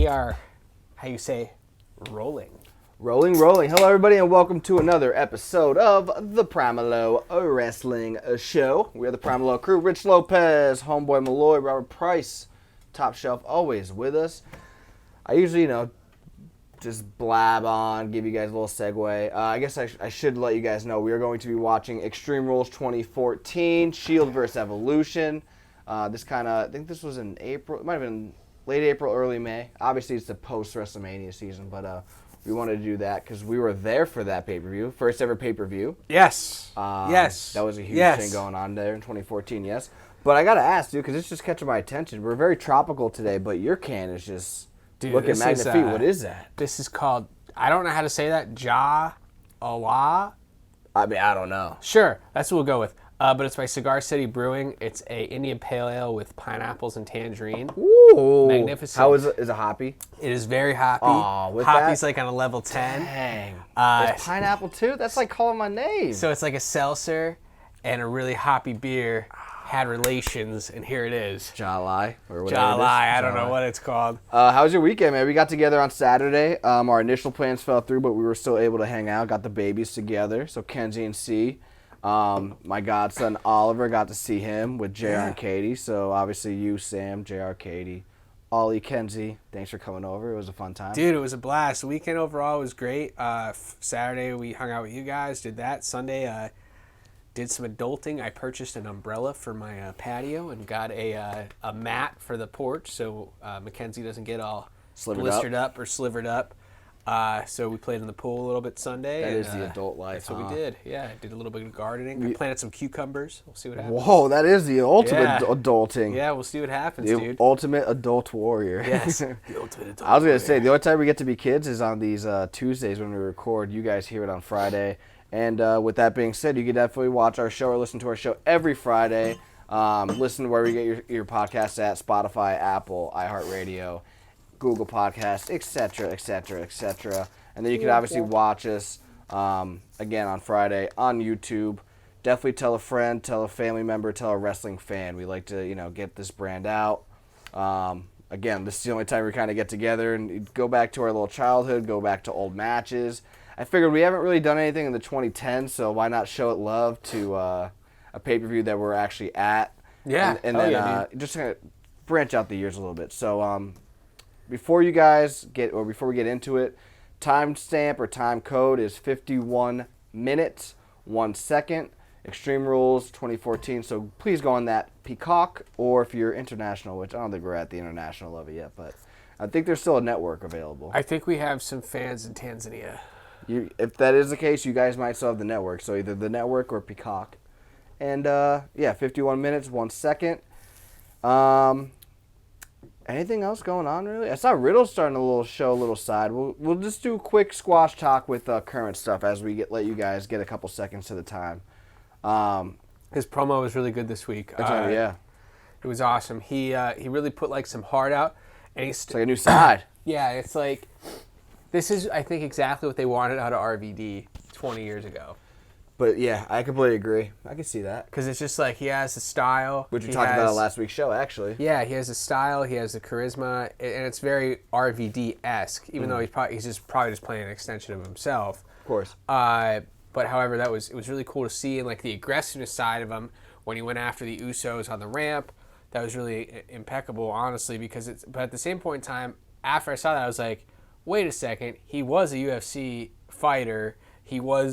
we are, how you say, rolling. Rolling. Hello, everybody, and welcome to another episode of the PML Wrestling Show. We are the PML Crew. Rich Lopez, Homeboy Malloy, Robert Price, Top Shelf, always with us. I usually, just blab on, give you guys a little segue. I guess I should let you guys know we are going to be watching Extreme Rules 2014, Shield vs. Evolution. I think this was in April. It might have been late April, early May. Obviously, it's the post-WrestleMania season, but we wanted to do that because we were there for that pay-per-view. First ever pay-per-view. Yes. Yes. That was a huge thing going on there in 2014, yes. But I got to ask, dude, because it's just catching my attention. We're very tropical today, but your can is just looking magnifique. What is that? This is called, I don't know how to say that, Allah? I mean, I don't know. Sure, that's what we'll go with. But it's by Cigar City Brewing. It's a Indian Pale Ale with pineapples and tangerine. Ooh. Magnificent. How is it? Is it hoppy? It is very hoppy. Aw, with Hoppy's that? like on a level 10. Dang. There's pineapple too? That's like calling my name. So it's like a seltzer and a really hoppy beer had relations, and here it is. Jalai or whatever. Jalai, I don't know what it's called. How was your weekend, man? We got together on Saturday. Our initial plans fell through, but we were still able to hang out. Got the babies together. So Kenzie and C. My godson Oliver, got to see him with JR and Katie. So obviously you, Sam, JR, Katie, Ollie, Kenzie, thanks for coming over. It was a fun time. Dude, it was a blast. The weekend overall was great. Saturday we hung out with you guys, did that. Sunday did some adulting. I purchased an umbrella for my patio and got a mat for the porch so Mackenzie doesn't get all blistered up or slivered up. So we played in the pool a little bit Sunday. That is the adult life. That's what we did. Yeah, I did a little bit of gardening. I planted some cucumbers. We'll see what happens. Whoa, that is the ultimate adulting. Yeah, we'll see what happens, the dude. Ultimate adult warrior. Yes. The ultimate adult I was going to say, the only time we get to be kids is on these Tuesdays when we record. You guys hear it on Friday. And with that being said, you can definitely watch our show or listen to our show every Friday. Listen where we get your podcasts at: Spotify, Apple, iHeartRadio, Google Podcasts, etc., etc., etc. And then you can obviously watch us again on Friday on YouTube. Definitely tell a friend, tell a family member, tell a wrestling fan. We like to, get this brand out. Again, this is the only time we kind of get together and go back to our little childhood, go back to old matches. I figured we haven't really done anything in the 2010s, so why not show it love to a pay-per-view that we're actually at? Yeah. And then just kind of branch out the years a little bit. So before we get into it, timestamp or time code is 51 minutes, 1 second. Extreme Rules 2014. So please go on that Peacock, or if you're international, which I don't think we're at the international level yet, but I think there's still a network available. I think we have some fans in Tanzania. If that is the case, you guys might still have the network. So either the network or Peacock. And 51 minutes, 1 second. Anything else going on, really? I saw Riddle starting a little side. We'll just do a quick squash talk with current stuff as we let you guys get a couple seconds to the time. His promo was really good this week. Yeah. It was awesome. He really put some heart out. And It's like a new side. Yeah, it's like, this is, I think, exactly what they wanted out of RVD 20 years ago. But yeah, I completely agree. I can see that. Because it's just like he has the style. Which we talked about on last week's show, actually. Yeah, he has the style, he has the charisma, and it's very RVD-esque, even though he's probably just playing an extension of himself. Of course. But however, it was really cool to see, and the aggressiveness side of him when he went after the Usos on the ramp. That was really impeccable, honestly, but at the same point in time, after I saw that, I was like, wait a second, he was a UFC fighter. He won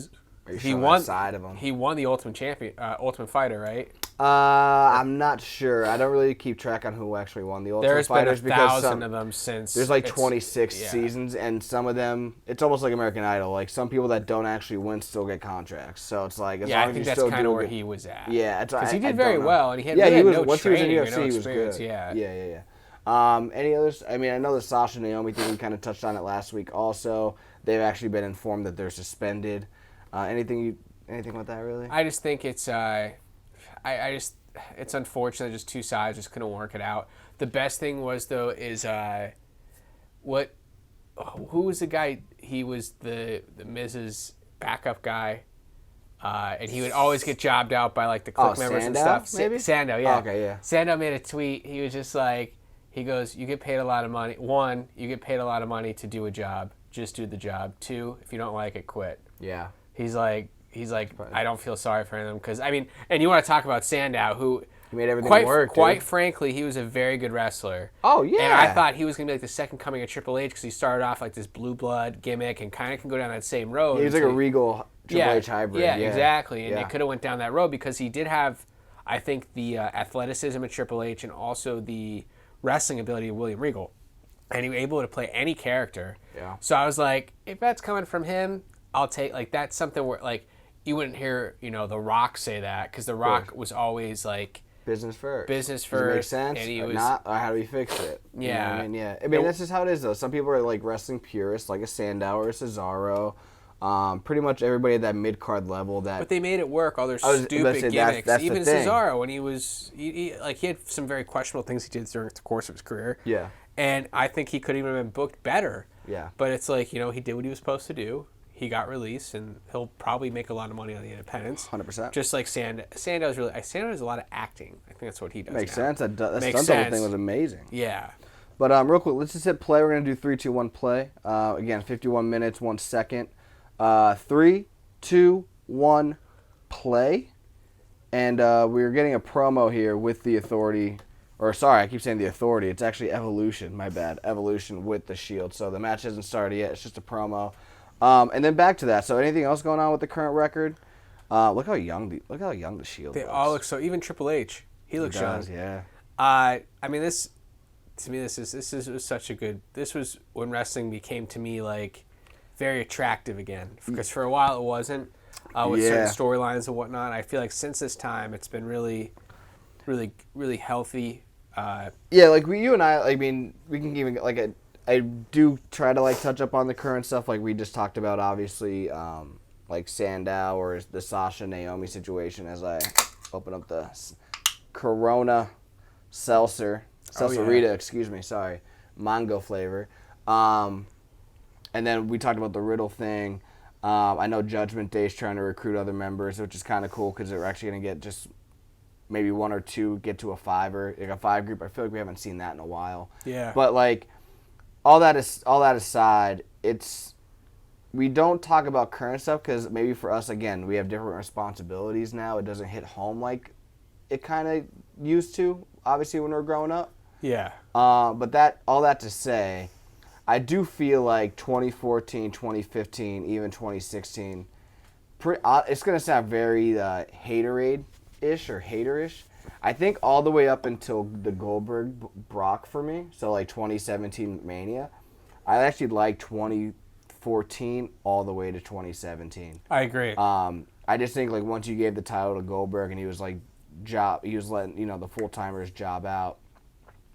side of him. He won the Ultimate Fighter, right? I'm not sure. I don't really keep track on who actually won the Ultimate Fighters. There's been 1,000 of them since. There's 26 seasons, and some of them, it's almost like American Idol. Like, some people that don't actually win still get contracts. So it's like, as long I as think you that's kind of where he was at. Yeah, because he did very well, and he had once he was in UFC, no he was good. Yeah. Any others? I mean, I know the Sasha and Naomi thing, we kind of touched on it last week. Also, they've actually been informed that they're suspended. Anything with that, really? I just think it's it's unfortunate. Just two sides just couldn't work it out. The best thing was though is who was the guy? He was the Miz's backup guy, and he would always get jobbed out by the Click members Sandow, and stuff. Maybe? Sandow, yeah. Okay, yeah. Sandow made a tweet. He was just like, He goes, you get paid a lot of money. One, you get paid a lot of money to do a job. Just do the job. Two, if you don't like it, quit. Yeah. He's like, I don't feel sorry for him because I mean, and you want to talk about Sandow, who He made everything work. Quite frankly, he was a very good wrestler. Oh yeah. And I thought he was gonna be like the second coming of Triple H because he started off like this blue blood gimmick and kind of can go down that same road. He was like a regal Triple H hybrid. Yeah, exactly. And Yeah. it could have went down that road because he did have, I think, the athleticism of Triple H and also the wrestling ability of William Regal, and he was able to play any character. Yeah. So I was like, if that's coming from him, I'll take like that's something where like you wouldn't hear The Rock say that because The Rock was always like business first. Business Does it make first, sense? and he Or was- not? Or how do we fix it? You know what Yeah. I mean, yeah. I mean, that's just how it is, though. Some people are like wrestling purists, like a Sandow or a Cesaro. Pretty much everybody at that mid card level. That But they made it work. All their I was stupid about to say, gimmicks. that's the Even thing. Cesaro, when he was, he had some very questionable things he did during the course of his career. Yeah. And I think he could even have been booked better. Yeah. But it's like, he did what he was supposed to do. He got released, and he'll probably make a lot of money on the independents. 100%. Just like Sandow. Sandow does a lot of acting. I think that's what he does. Makes now. sense. That Makes stunt double sense. thing was amazing. Yeah. But real quick, let's just hit play. We're gonna do 3, 2, 1 play. Again, 51 minutes, 1 second. 3, 2, 1 play. And we're getting a promo here with the Authority. Or sorry, I keep saying the Authority. It's actually Evolution. My bad. Evolution with the Shield. So the match hasn't started yet. It's just a promo. And then back to that. So anything else going on with the current record? Look how young the Shield They looks. all look so. Even Triple H, he looks young. Yeah. I mean, this was such a good. This was when wrestling became to me like very attractive again. Because for a while it wasn't with certain storylines and whatnot. I feel like since this time it's been really, really, really healthy. Yeah, like you and I mean, we can even like I do try to like touch up on the current stuff, like we just talked about, obviously, like Sandow or the Sasha Naomi situation. As I open up the Corona Seltzerita, excuse me, sorry, mango flavor. And then we talked about the Riddle thing. I know Judgment Day's trying to recruit other members, which is kind of cool because they're actually going to get just maybe 1 or 2 get to a 5 or like a 5 group. I feel like we haven't seen that in a while. Yeah. But like all that aside, we don't talk about current stuff because maybe for us, again, we have different responsibilities now. It doesn't hit home like it kind of used to, obviously, when we were growing up. Yeah. But all that to say, I do feel like 2014, 2015, even 2016, it's going to sound very haterade-ish or hater-ish. I think all the way up until the Goldberg-Brock for me, so like 2017 Mania, I actually like 2014 all the way to 2017. I agree. I just think like once you gave the title to Goldberg and he was letting the full-timers job out,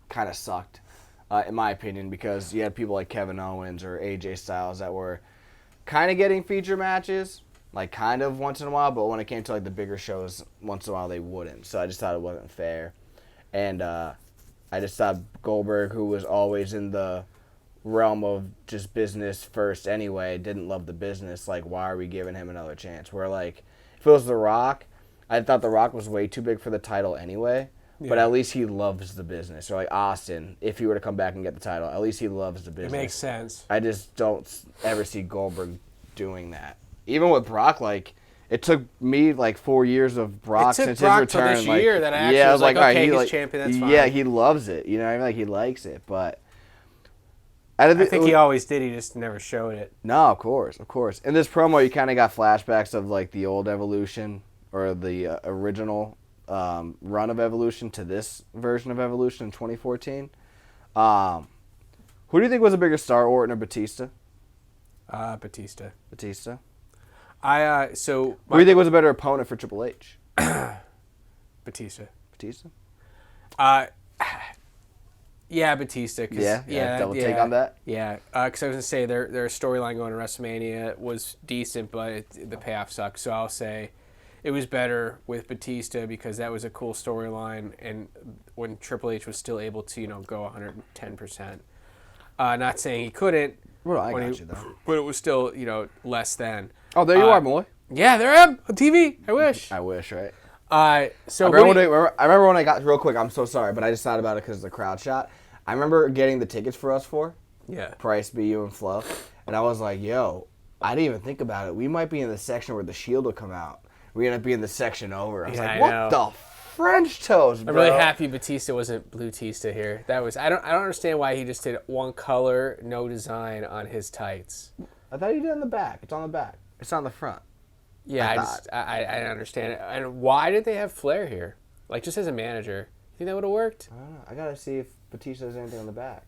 kind of sucked. In my opinion, because you had people like Kevin Owens or AJ Styles that were kind of getting feature matches, like kind of once in a while, but when it came to like the bigger shows, once in a while they wouldn't. So I just thought it wasn't fair. And I just thought Goldberg, who was always in the realm of just business first anyway, didn't love the business. Like, why are we giving him another chance? Where like, if it was The Rock, I thought The Rock was way too big for the title anyway. But at least he loves the business. Or like Austin, if he were to come back and get the title, at least he loves the business. It makes sense. I just don't ever see Goldberg doing that. Even with Brock, like, it took me like 4 years of Brock since Brock his return. till this like, year that I actually was like, alright, okay, he, he's champion, that's fine. Yeah, he loves it. You know what I mean? Like, he likes it. But I think he always did. He just never showed it. No, of course. In this promo, you kind of got flashbacks of like the old Evolution or the original run of Evolution to this version of Evolution in 2014. Who do you think was a bigger star, Orton or Batista? Batista. Batista. Who do you think was a better opponent for Triple H? Batista. Batista. Yeah, Batista. Double take on that. Yeah, because I was gonna say their storyline going to WrestleMania was decent, but the payoff sucked. So I'll say it was better with Batista because that was a cool storyline, and when Triple H was still able to go 110%. Not saying he couldn't. Well, I got you though. But it was still less than. Oh, there you are, boy. Yeah, there I am on TV. I wish. I wish, right? So I remember when I got real quick. I'm so sorry, but I just thought about it because of the crowd shot. I remember getting the tickets for us four. Yeah. Price, B, you, and Flo. And I was like, yo, I didn't even think about it. We might be in the section where the Shield will come out. We end up being in the section over. I was like, what the French toast, bro? I'm really happy Batista wasn't Blue Tista here. That was I don't understand why he just did one color, no design on his tights. I thought he did on the back. It's on the back. It's on the front. Yeah, I don't understand it. And why did they have Flair here? Like, just as a manager. You think that would have worked? I don't know. I got to see if Batista has anything on the back.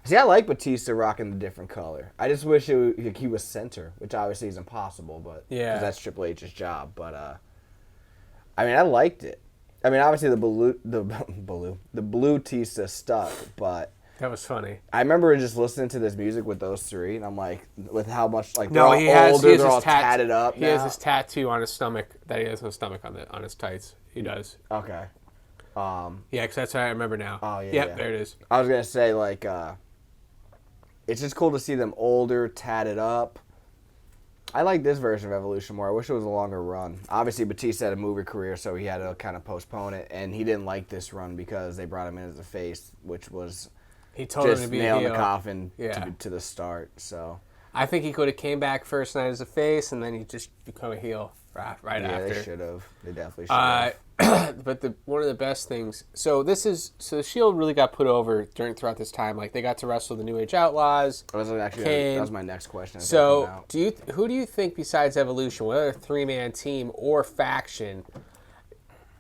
See, I like Batista rocking the different color. I just wish he was center, which obviously is impossible, but because that's Triple H's job. But I mean, I liked it. I mean, obviously the blue Tista stuck, but that was funny. I remember just listening to this music with those three, and I'm like, with how much like no, they're all older, they're all tatted up. He has this tattoo on his stomach that he has no stomach on his tights. He does. Okay. Yeah, because that's what I remember now. Oh yeah. Yep, there it is. I was gonna say like. It's just cool to see them older, tatted up. I like this version of Evolution more. I wish it was a longer run. Obviously, Batista had a movie career, so he had to kind of postpone it, and he didn't like this run because they brought him in as a face, which was he told him to be nail in a the heel. coffin to the start. So I think he could have came back first night as a face, and then he just become a heel right after. Yeah, they should have. They definitely should have. But one of the best things. So the Shield really got put over throughout this time. Like they got to wrestle the New Age Outlaws. That was my next question. So who do you think besides Evolution, what other 3-man team or faction?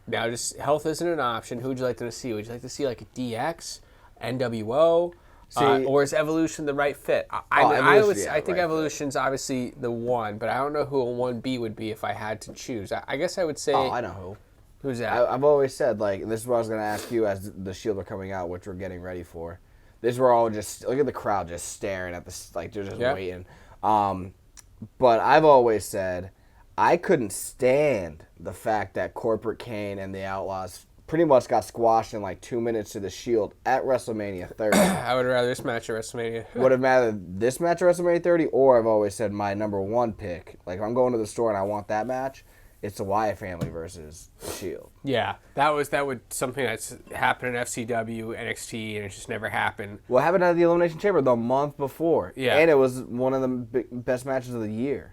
Now, just health isn't an option. Who would you like to see? Would you like to see like a DX, NWO? Or is Evolution the right fit? I think Evolution's obviously the one, but I don't know who a 1B would be if I had to choose. I guess I would say. Oh, I know who. Who's that? I've always said, like, this is what I was going to ask you as the Shield are coming out, which we're getting ready for. This we're all just, look at the crowd just staring at this, like, they're just waiting. But I've always said, I couldn't stand the fact that Corporate Kane and the Outlaws pretty much got squashed in like 2 minutes to the Shield at WrestleMania 30. I would rather this match at WrestleMania. Would have mattered this match at WrestleMania 30, or I've always said my number one pick. Like, if I'm going to the store and I want that match, it's the Wyatt family versus the Shield. Yeah, that would something that's happened in FCW, NXT, and it just never happened. Well, it happened at the Elimination Chamber the month before. Yeah. And it was one of the best matches of the year.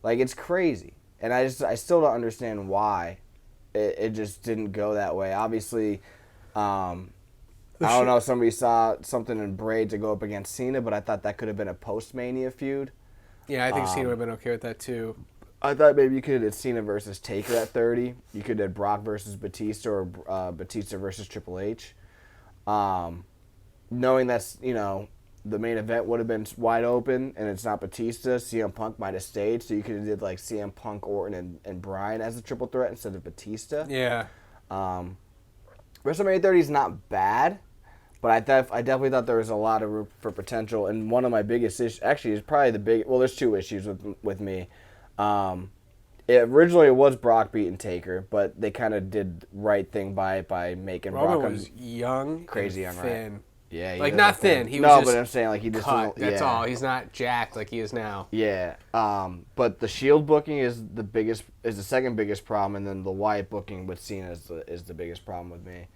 Like, it's crazy. And I still don't understand why it just didn't go that way. Obviously, I don't know if somebody saw something in Bray to go up against Cena, but I thought that could have been a post-Mania feud. Yeah, I think Cena would have been okay with that, too. I thought maybe you could have did Cena versus Taker at 30. You could have did Brock versus Batista or Batista versus Triple H. Knowing that's, the main event would have been wide open and it's not Batista, CM Punk might have stayed. So you could have did like CM Punk, Orton, and Bryan as a triple threat instead of Batista. Yeah. WrestleMania 30 is not bad, but I definitely thought there was a lot of room for potential. And one of my biggest issues, actually, is probably there's two issues with me. Originally it was Brock beating Taker, but they kind of did right thing by making Roman Brock was young, crazy and young, thin. Right? Yeah, like not thin. He was just but I'm saying like he just cut. That's yeah. all. He's not jacked like he is now. Yeah. But the Shield booking is the second biggest problem, and then the Wyatt booking with Cena is the biggest problem with me.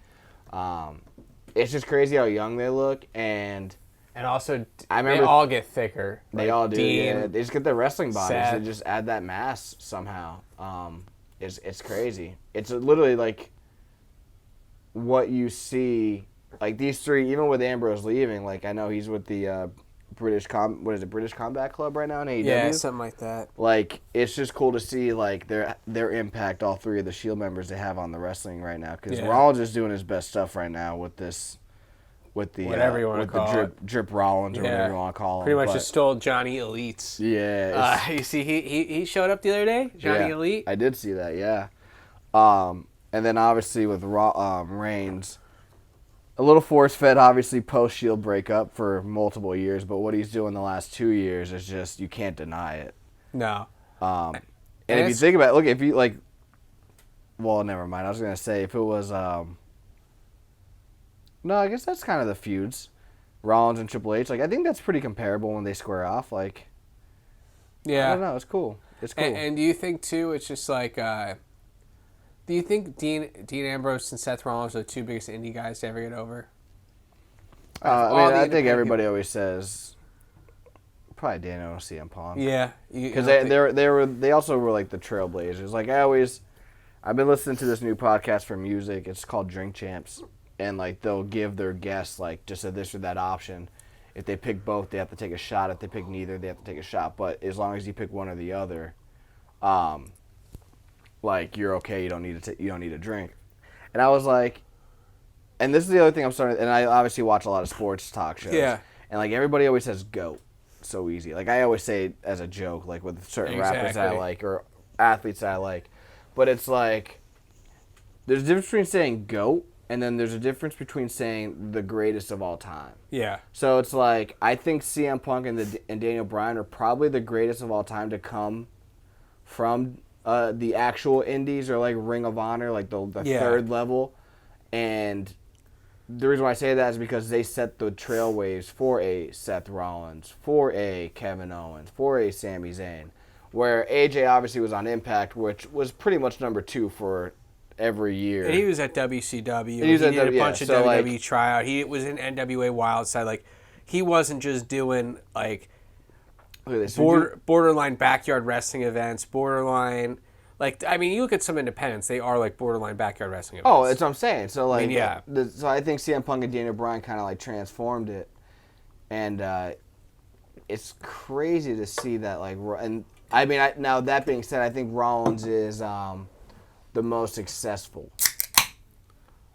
It's just crazy how young they look, and also I remember they all get thicker. They all do. Dean, yeah. They just get their wrestling bodies. Seth. They just add that mass somehow. It's crazy. It's literally like what you see. Like these three, even with Ambrose leaving, like I know he's with the British Combat Club right now in AEW. Yeah, something like that. Like it's just cool to see like their impact. All three of the Shield members they have on the wrestling right now, because Rollins is doing his best stuff right now with this, with the whatever you want to call it, drip Rollins or whatever you want to call him. Pretty much just stole Johnny Elite's. Yeah. You see, he showed up the other day, Johnny Elite. I did see that. Yeah. And then obviously with Reigns. A little force-fed, obviously, post-Shield breakup for multiple years, but what he's doing the last 2 years is just, you can't deny it. No. And if you think about it, look, if you, like, well, never mind. I was going to say, if it was, no, I guess that's kind of the feuds. Rollins and Triple H. Like, I think that's pretty comparable when they square off. Like, yeah. I don't know. It's cool. It's cool. And do you think, too, it's just like, do you think Dean Ambrose and Seth Rollins are the two biggest indie guys to ever get over? I think everybody always says probably Daniel or CM Punk. Yeah, because they also were like the trailblazers. Like I've been listening to this new podcast for music. It's called Drink Champs, and like they'll give their guests like just a this or that option. If they pick both, they have to take a shot. If they pick neither, they have to take a shot. But as long as you pick one or the other, like you're okay. You don't need a drink. And I was like, and this is the other thing I'm starting. And I obviously watch a lot of sports talk shows. Yeah. And like everybody always says GOAT. So easy. Like I always say as a joke, like with certain rappers that I like or athletes that I like. But it's like there's a difference between saying GOAT and then there's a difference between saying the greatest of all time. Yeah. So it's like I think CM Punk and Daniel Bryan are probably the greatest of all time to come from the actual indies or like Ring of Honor, like the third level. And the reason why I say that is because they set the trailways for a Seth Rollins, for a Kevin Owens, for a Sami Zayn, where AJ obviously was on Impact, which was pretty much number 2 for every year. And he was at WCW. He did a bunch of WWE tryout. He was in NWA Wildside. Like, he wasn't just doing, like, borderline backyard wrestling events, borderline... Like, I mean, you look at some independents, they are, like, borderline backyard wrestling events. Oh, that's what I'm saying. So, like, so I think CM Punk and Daniel Bryan kind of, like, transformed it. And it's crazy to see that, like... And, I mean, now, that being said, I think Rollins is... the most successful,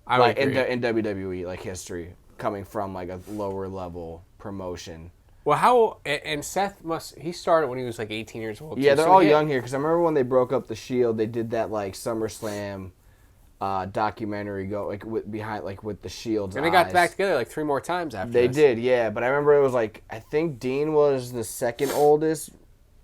like in WWE like history, coming from like a lower level promotion. Well, and Seth he started when he was like 18 years old. Yeah, they're all young here because I remember when they broke up the Shield, they did that like SummerSlam documentary behind with the Shield's and they got back together like 3 more times after. They did, yeah, but I remember it was like I think Dean was the second oldest.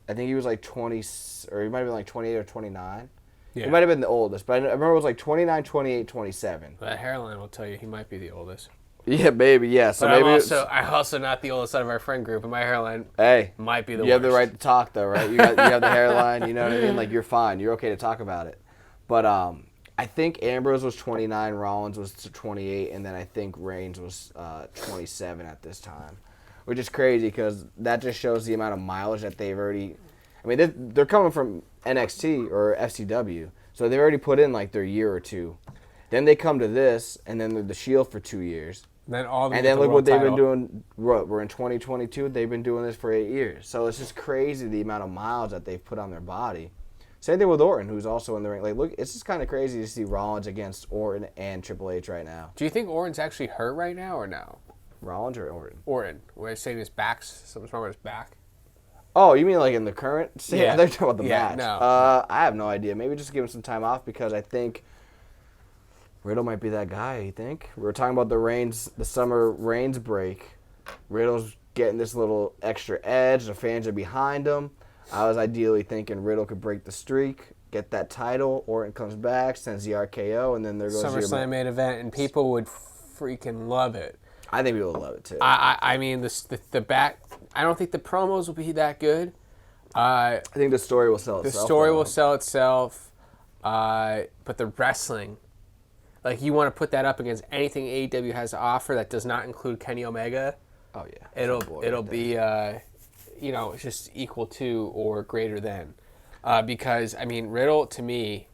I think he was like 20, or he might have been like 28 or 29. Yeah. He might have been the oldest, but I remember it was like 29, 28, 27. That hairline will tell you he might be the oldest. Yeah, maybe, yeah. So but maybe I'm also not the oldest out of our friend group, and my hairline might be the worst. You have the right to talk, though, right? You have the hairline, you know what I mean? Like, you're fine. You're okay to talk about it. But I think Ambrose was 29, Rollins was 28, and then I think Reigns was 27 at this time, which is crazy because that just shows the amount of mileage that they've already... I mean, they're coming from NXT or FCW, so they've already put in like their year or two. Then they come to this, and then they're the Shield for 2 years. Then look what they've been doing. We're in 2022. They've been doing this for 8 years. So it's just crazy the amount of miles that they've put on their body. Same thing with Orton, who's also in the ring. Like, look, it's just kind of crazy to see Rollins against Orton and Triple H right now. Do you think Orton's actually hurt right now or no? Rollins or Orton? Orton. Where he's saying his back's something's wrong with his back. Oh, you mean like in the current state? Yeah. They're talking about the match. No. I have no idea. Maybe just give him some time off because I think Riddle might be that guy, you think? We were talking about the summer Reigns break. Riddle's getting this little extra edge. The fans are behind him. I was ideally thinking Riddle could break the streak, get that title, Orton comes back, sends the RKO, and then there goes SummerSlam main event, and people would freaking love it. I think people would love it, too. I mean, the back... I don't think the promos will be that good. I think the story will sell itself. The story will sell itself, but the wrestling, like you want to put that up against anything AEW has to offer that does not include Kenny Omega. Oh yeah, it'll be just equal to or greater than, because I mean Riddle to me,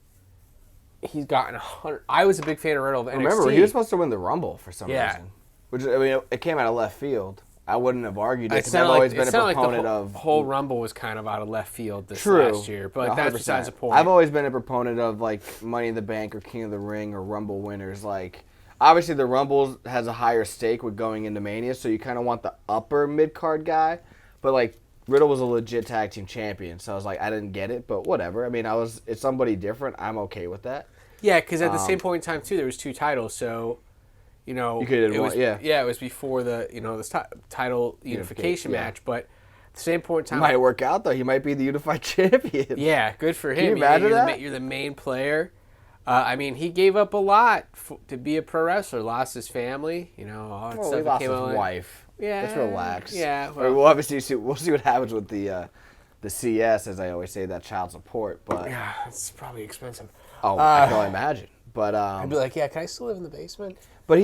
he's gotten 100. I was a big fan of Riddle of NXT. Remember, he was supposed to win the Rumble for some reason, which I mean it came out of left field. I wouldn't have argued it because I've always been a proponent of... The whole Rumble was kind of out of left field this last year, but that's besides the point. I've always been a proponent of like Money in the Bank or King of the Ring or Rumble winners. Like, obviously the Rumble has a higher stake with going into Mania, so you kind of want the upper mid-card guy, but like Riddle was a legit tag team champion, so I was like, I didn't get it, but whatever. I mean, it's somebody different. I'm okay with that. Yeah, because at the same point in time, too, there was 2 titles, so... You could have won, it was before the this title unification match, but at the same point in time, it might work out though. He might be the unified champion. Yeah, good for him. Can you imagine that? You're the main player. I mean, he gave up a lot to be a pro wrestler. Lost his family. All that stuff. He lost his wife. Yeah, let's relax. Yeah, we'll obviously see what happens with the CS, as I always say, that child support. But yeah, it's probably expensive. Oh, I can only imagine. But I'd be like, yeah, can I still live in the basement? But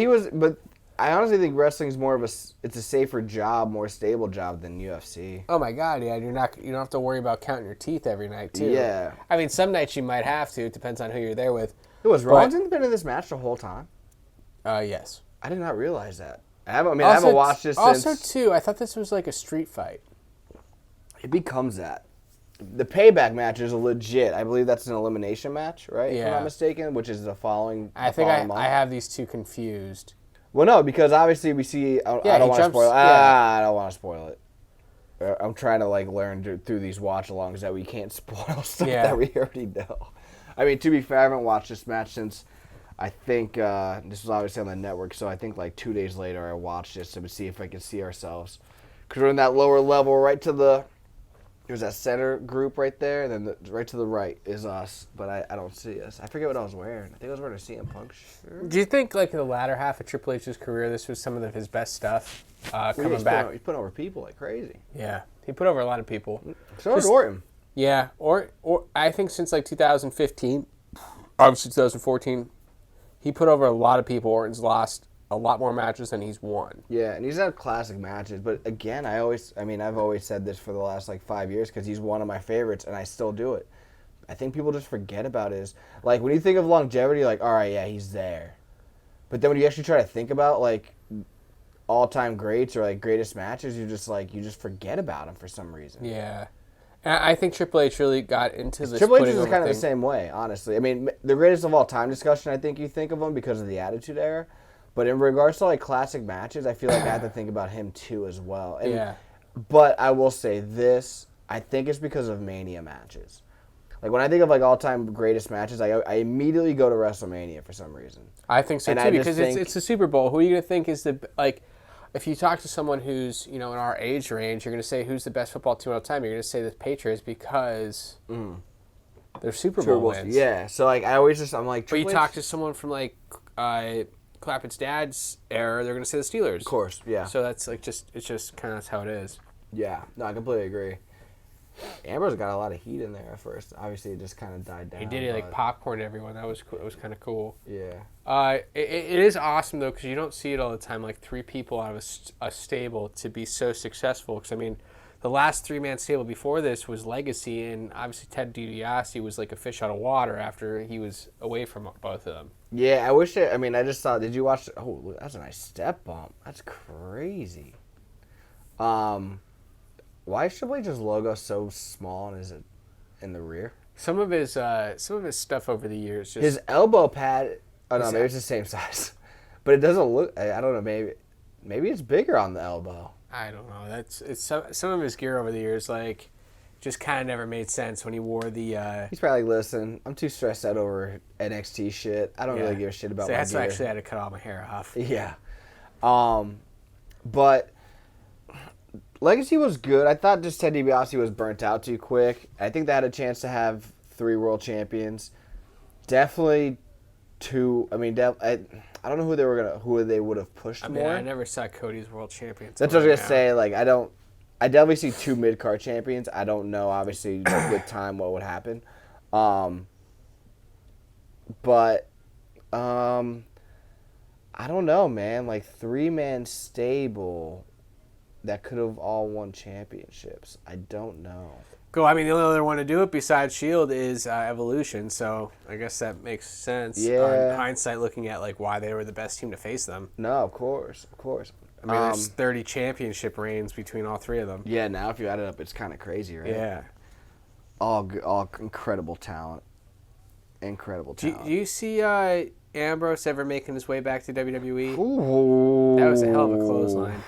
I honestly think wrestling's more of it's a safer job, more stable job than UFC. Oh my God, yeah, you don't have to worry about counting your teeth every night too. Yeah. I mean, some nights you might have to. It depends on who you're there with. Was Rollins been in this match the whole time? Yes. I did not realize that. I haven't watched this since. Also, too, I thought this was like a street fight. It becomes that. The payback match is legit. I believe that's an elimination match, right? Yeah. If I'm not mistaken, which is the following. I think I have these two confused. Well, no, because obviously we see. I don't want to spoil it. I don't want to spoil it. I'm trying to learn through these watch-alongs that we can't spoil stuff that we already know. I mean, to be fair, I haven't watched this match since. I think this was obviously on the network, so I think 2 days later I watched this to see if I could see ourselves. Because we're in that lower level, right to the... There's that center group right there, and then right to the right is us, but I don't see us. I forget what I was wearing. I think I was wearing a CM Punk shirt. Do you think, in the latter half of Triple H's career, this was some of his best stuff coming back? He's put over people like crazy. Yeah, he put over a lot of people. So did Orton. Yeah, or I think since 2015, obviously 2014, he put over a lot of people. Orton's lost a lot more matches than he's won. Yeah, and he's had classic matches. But again, I've always said this for the last 5 years because he's one of my favorites, and I still do it. I think people just forget about his... when you think of longevity, all right, yeah, he's there. But then when you actually try to think about, all-time greats or, greatest matches, you just forget about him for some reason. Yeah. I think Triple H really got into this. Triple H is kind of the same way, honestly. I mean, the greatest of all time discussion, I think you think of him because of the Attitude Era. But in regards to classic matches, I feel like I have to think about him too as well. And, yeah. But I will say this, I think it's because of Mania matches. When I think of all-time greatest matches, I immediately go to WrestleMania for some reason. I think so too, because it's the Super Bowl. Who are you gonna think is the if you talk to someone who's, in our age range, you're going to say, who's the best football team of all time? You're going to say the Patriots because they're Super Bowl wins. Yeah. So, I always I'm like... But you talk to someone from, Clappett's dad's era, they're going to say the Steelers. Of course, yeah. So that's, it's just kind of how it is. Yeah. No, I completely agree. Ambrose got a lot of heat in there at first. Obviously, it just kind of died down. He did it popcorn everyone. That was cool. It was kind of cool. Yeah. It is awesome though because you don't see it all the time. 3 people out of a stable to be so successful. Because the last 3-man stable before this was Legacy, and obviously Ted DiBiase was like a fish out of water after he was away from both of them. Yeah, I wish. I just thought. Did you watch? Oh, that's a nice step bump. That's crazy. Why is Triple H's logo so small and is it in the rear? Some of his stuff over the years. Just, his elbow pad. Oh no, maybe it's the same size, but it doesn't look. I don't know. Maybe it's bigger on the elbow. I don't know. It's some of his gear over the years just kind of never made sense when he wore the. He's probably listen. I'm too stressed out over NXT shit. I don't really give a shit about my that's gear. why I actually had to cut all my hair off. Yeah, but. Legacy was good. I thought just Ted DiBiase was burnt out too quick. I think they had a chance to have 3 world champions. Definitely 2. I don't know who they would have pushed more. I never saw Cody's world champions. That's what I was gonna say. I definitely see 2 mid-card champions. I don't know, obviously, with time what would happen. But I don't know, man. 3-man stable that could have all won championships. I don't know. Cool. The only other one to do it besides Shield is Evolution, so I guess that makes sense. Yeah. In hindsight, looking at why they were the best team to face them. No, of course. There's 30 championship reigns between all 3 of them. Yeah. Now, if you add it up, it's kind of crazy, right? Yeah. All incredible talent. Incredible talent. Do you see Ambrose ever making his way back to WWE? Ooh. That was a hell of a clothesline.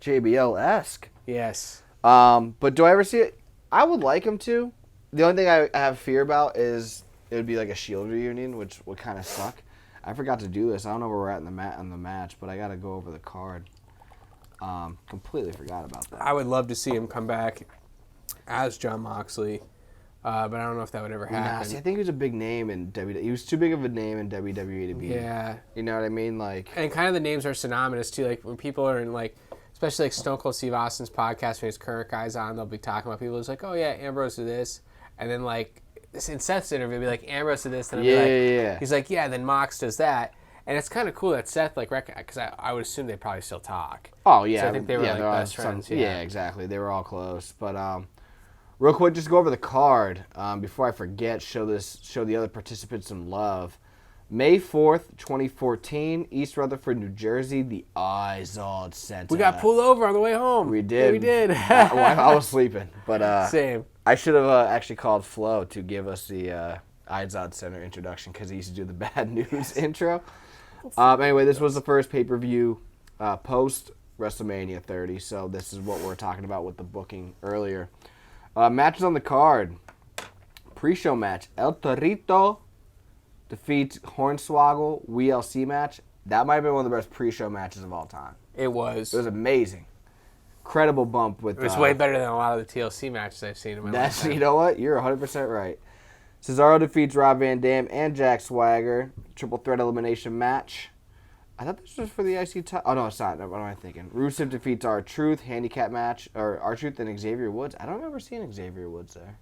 JBL-esque. Yes. But do I ever see it? I would like him to. The only thing I have fear about is it would be like a Shield reunion, which would kind of suck. I forgot to do this. I don't know where we're at in the match, but I got to go over the card. Completely forgot about that. I would love to see him come back as John Moxley, but I don't know if that would ever happen. Nah, see, I think he was a big name in WWE. He was too big of a name in WWE to be. Yeah. You know what I mean? And kind of the names are synonymous too. When people are in especially Stone Cold Steve Austin's podcast, when his current guy's on, they'll be talking about people. It's oh yeah, Ambrose did this, and then in Seth's interview, it'll be Ambrose did this, and he's then Mox does that, And it's kind of cool that Seth, like, because I would assume they probably still talk. Oh, yeah. So I think they were, like, they're all best friends. Yeah, exactly. They were all close. But real quick, just go over the card. Before I forget, show the other participants some love. May 4th, 2014, East Rutherford, New Jersey, the Izod Center. We got pulled over on the way home. We did. Yeah, we did. I was sleeping. But Same. I should have actually called Flo to give us the Izod Center introduction because he used to do the bad news intro. Anyway, this was the first pay-per-view post WrestleMania 30, so this is what we're talking about with the booking earlier. Matches on the card. Pre-show match. El Torito defeats Hornswoggle, WLC match. That might have been one of the best pre-show matches of all time. It was. It was amazing. Incredible bump with... It was way better than a lot of the TLC matches I've seen in my life. You know what? You're 100% right. Cesaro defeats Rob Van Dam and Jack Swagger. Triple threat elimination match. I thought this was for the IC title. Oh, no, it's not. What am I thinking? Rusev defeats R-Truth. Handicap match. Or R-Truth and Xavier Woods. I don't remember seeing Xavier Woods there.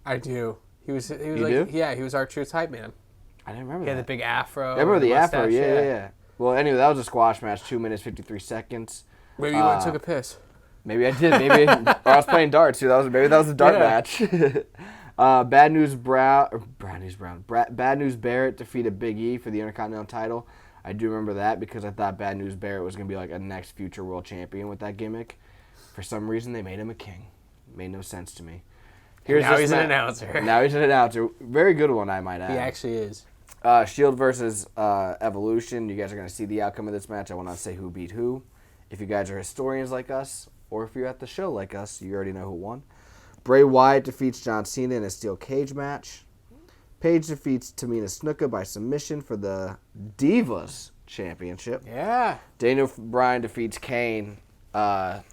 I do. He was You like, do? yeah, he was R-Truth's hype man. I didn't remember He that. had the big afro. I remember the afro. mustache, Yeah. Well, anyway, that was a squash match. 2 minutes, 53 seconds. Maybe you went and took a piss. Maybe I did. Maybe or I was playing darts too. Maybe that was a dart match. Bad News Barrett defeated Big E for the Intercontinental title. I do remember that because I thought Bad News Barrett was going to be like a next future world champion with that gimmick. For some reason, they made him a king. Made no sense to me. Now he's an announcer. Now he's an announcer. Very good one, I might add. He actually is. Shield versus Evolution. You guys are going to see the outcome of this match. I will not say who beat who. If you guys are historians like us, or if you're at the show like us, you already know who won. Bray Wyatt defeats John Cena in a steel cage match. Paige defeats Tamina Snuka by submission for the Divas Championship. Yeah. Daniel Bryan defeats Kane. What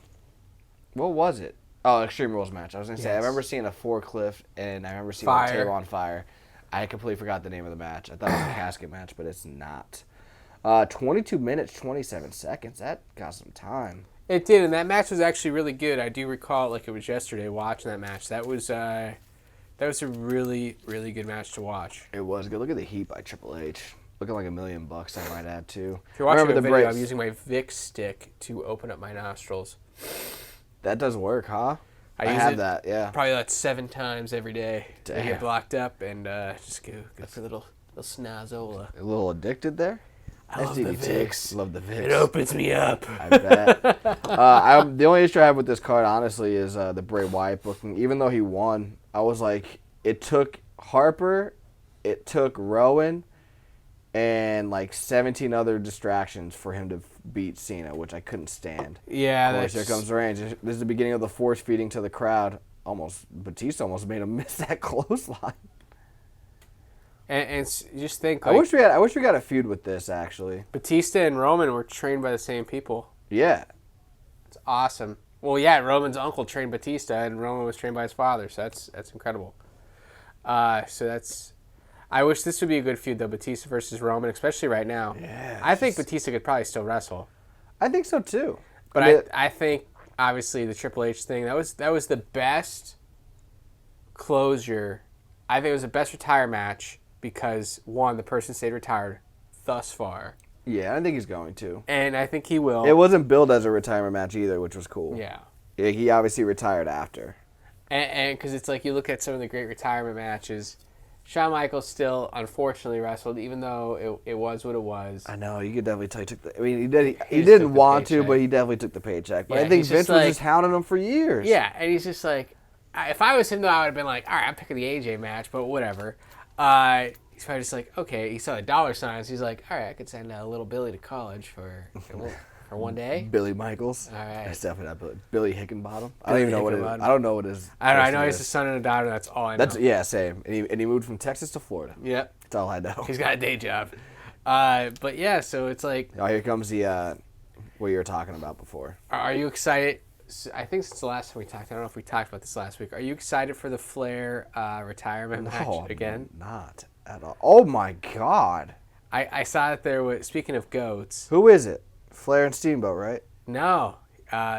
was it? Oh, Extreme Rules match. I was going to say, I remember seeing a forklift, and I remember seeing a table on fire. I completely forgot the name of the match. I thought it was a casket match, but it's not. 22 minutes, 27 seconds. That got some time. It did, and that match was actually really good. I do recall it like it was yesterday watching that match. That was a really, really good match to watch. It was good. Look at the heat by Triple H. Looking like $1 million, I might add, too. If you're watching the video, I'm using my Vicks stick to open up my nostrils. That does work, huh? I use have it that, yeah. Probably like 7 times every day. Damn. I get blocked up and just go for a little snazola. A little addicted there? I love the Vicks. Love the Vicks. It opens me up. I bet. The only issue I have with this card, honestly, is the Bray Wyatt booking. Even though he won, I was like, it took Harper, it took Rowan, and like 17 other distractions for him to beat Cena, which I couldn't stand. Yeah, of course, here comes the range. This is the beginning of the force feeding to the crowd. Batista almost made him miss that clothesline. And just think, like, I wish we got a feud with this, actually. Batista and Roman were trained by the same people. Yeah. It's awesome. Well, yeah, Roman's uncle trained Batista, and Roman was trained by his father, so that's incredible. I wish this would be a good feud, though, Batista versus Roman, especially right now. Yeah. I think Batista could probably still wrestle. I think so, too. But I think, obviously, the Triple H thing, that was the best closure. I think it was the best retire match because, one, the person stayed retired thus far. Yeah, I think he's going to. And I think he will. It wasn't billed as a retirement match either, which was cool. Yeah. He obviously retired after. And because it's like you look at some of the great retirement matches, Shawn Michaels still unfortunately wrestled, even though it was what it was. I know, you could definitely tell he took the... I mean, he didn't want to, but he definitely took the paycheck. But Yeah, I think he's Vince just was like- just hounding him for years. Yeah, and he's just like, if I was him, though, I would have been like, all right, I'm picking the AJ match, but whatever. He's probably just like, okay, he saw the dollar signs. He's like, all right, I could send little Billy to college for one day. Billy Michaels. All right. That's definitely not Billy Hickenbottom. I don't even know what it is. Hickenbottom. I don't know what his... I know he's a son and a daughter. That's all I know. Yeah, same. And he moved from Texas to Florida. Yep. That's all I know. He's got a day job. But yeah, so it's like... Oh, here comes the... what you were talking about before. Are you excited? I think since the last time we talked, I don't know if we talked about this last week. Are you excited for the Flair retirement match again? Not at all. Oh, my God. I saw that there was, speaking of goats. Who is it? Flair and Steamboat, right? No.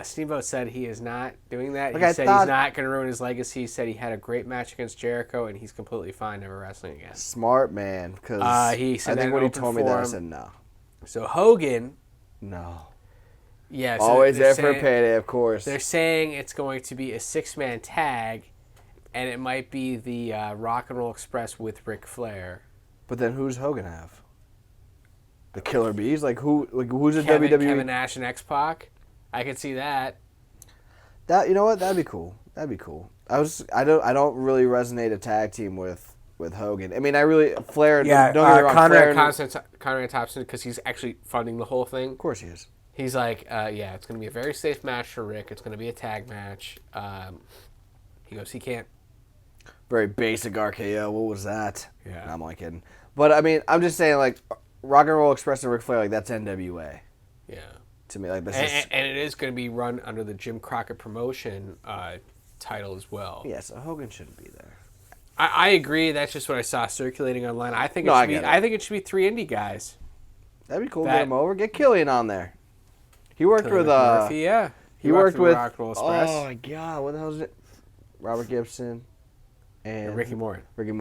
Steamboat said he is not doing that. Like, He I said thought- he's not going to ruin his legacy. He said he had a great match against Jericho, and he's completely fine never wrestling again. Smart man, because He said I that think in when he open told me that, I forum. said no. So Hogan, No. yeah. So Always they're there for a payday, of course. They're saying it's going to be a 6-man tag, and it might be the Rock and Roll Express with Ric Flair. But then who's Hogan have? The Killer Bees? Like who's a Kevin, WWE? Kevin Nash and X-Pac. I could see that. That, you know what? That'd be cool. That'd be cool. I don't really resonate a tag team with Hogan. I mean, Flair. Yeah, don't get me wrong, Conrad Flair, Thompson, because he's actually funding the whole thing. of course he is. He's like, yeah, it's going to be a very safe match for Rick. It's going to be a tag match. He goes, he can't. Very basic RKO. What was that? Yeah. No, I'm only kidding. But I mean, I'm just saying, like, Rock and Roll Express and Ric Flair, like, that's NWA Yeah. to me. Like, that's And, just, and it is going to be run under the Jim Crockett promotion title as well. yeah. So Hogan shouldn't be there. I agree. That's just what I saw circulating online. I think No, I think it should be 3 indie guys. That'd be cool. That- Get him over. Get Killian on there. He worked with Murphy, yeah. He worked for with Rock and Roll Express. Oh my God, what the hell is it? Robert Gibson and Ricky Morton. Ricky